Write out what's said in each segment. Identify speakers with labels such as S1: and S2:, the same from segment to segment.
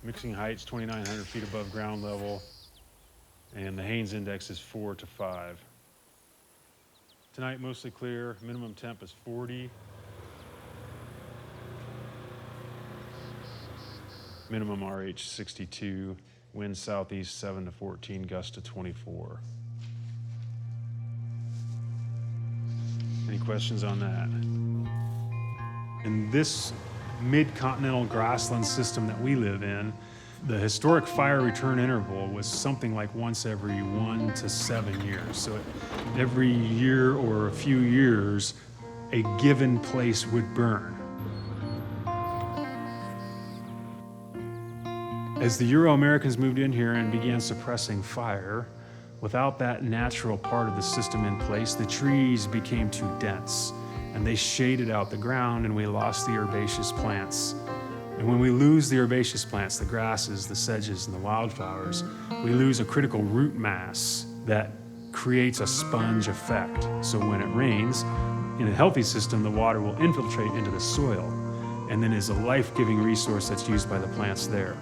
S1: Mixing height's 2,900 feet above ground level, and the Haynes index is 4 to 5. Tonight, mostly clear. Minimum temp is 40. Minimum RH 62. Wind southeast 7 to 14, gust to 24. Any questions on that? In this mid-continental grassland system that we live in, the historic fire return interval was something like once every 1 to 7 years. So every year or a few years, a given place would burn. As the Euro-Americans moved in here and began suppressing fire, without that natural part of the system in place, the trees became too dense and they shaded out the ground, and we lost the herbaceous plants. And when we lose the herbaceous plants, the grasses, the sedges, and the wildflowers, we lose a critical root mass that creates a sponge effect. So when it rains, in a healthy system, the water will infiltrate into the soil and then is a life-giving resource that's used by the plants there.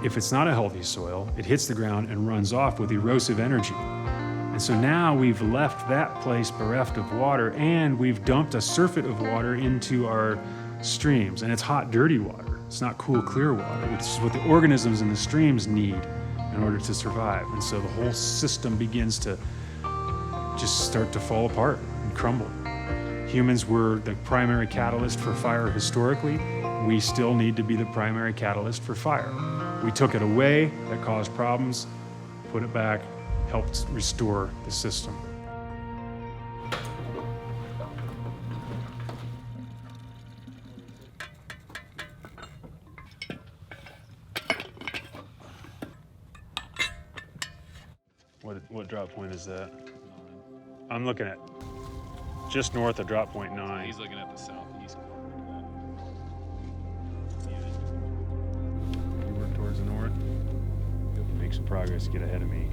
S1: If it's not a healthy soil, it hits the ground and runs off with erosive energy. And so now we've left that place bereft of water, and we've dumped a surfeit of water into our streams. And it's hot, dirty water. It's not cool, clear water, which is what the organisms in the streams need in order to survive. And so the whole system begins to just start to fall apart and crumble. Humans were the primary catalyst for fire historically. We still need to be the primary catalyst for fire. We took it away, that caused problems, put it back, helped restore the system. What drop point is that? 9. I'm looking at just north of drop point 9.
S2: He's looking at the southeast corner of
S1: You work towards the north. Make some progress to get ahead of me.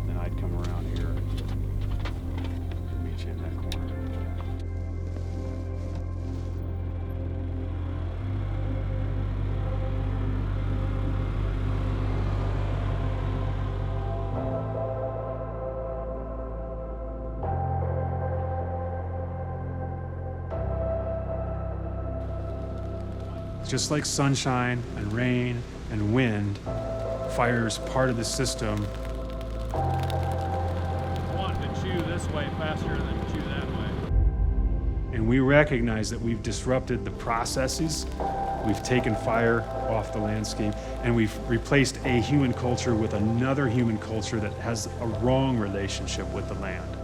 S1: Then I'd come around here and meet you in that corner. Just like sunshine and rain and wind, fire is part of the system.
S2: Wanting to chew this way faster than chew that way.
S1: And we recognize that we've disrupted the processes, we've taken fire off the landscape, and we've replaced a human culture with another human culture that has a wrong relationship with the land.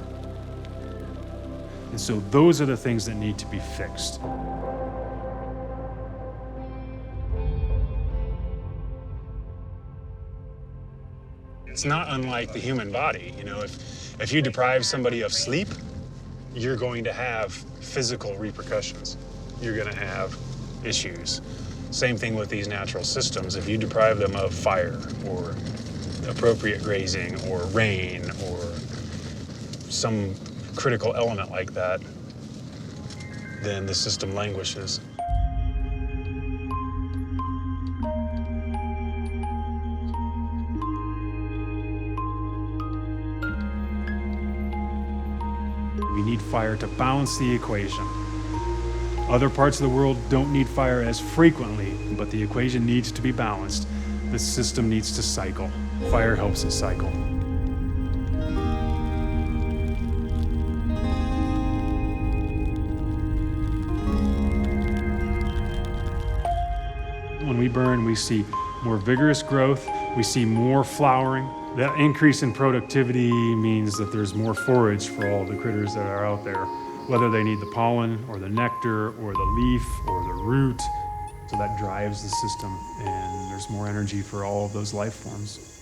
S1: And so those are the things that need to be fixed. It's not unlike the human body. You know, if you deprive somebody of sleep, you're going to have physical repercussions. You're going to have issues. Same thing with these natural systems. If you deprive them of fire or appropriate grazing or rain or some critical element like that, then the system languishes. We need fire to balance the equation. Other parts of the world don't need fire as frequently, but the equation needs to be balanced. The system needs to cycle. Fire helps it cycle. When we burn, we see more vigorous growth, we see more flowering. That increase in productivity means that there's more forage for all the critters that are out there, whether they need the pollen or the nectar or the leaf or the root. So that drives the system, and there's more energy for all of those life forms.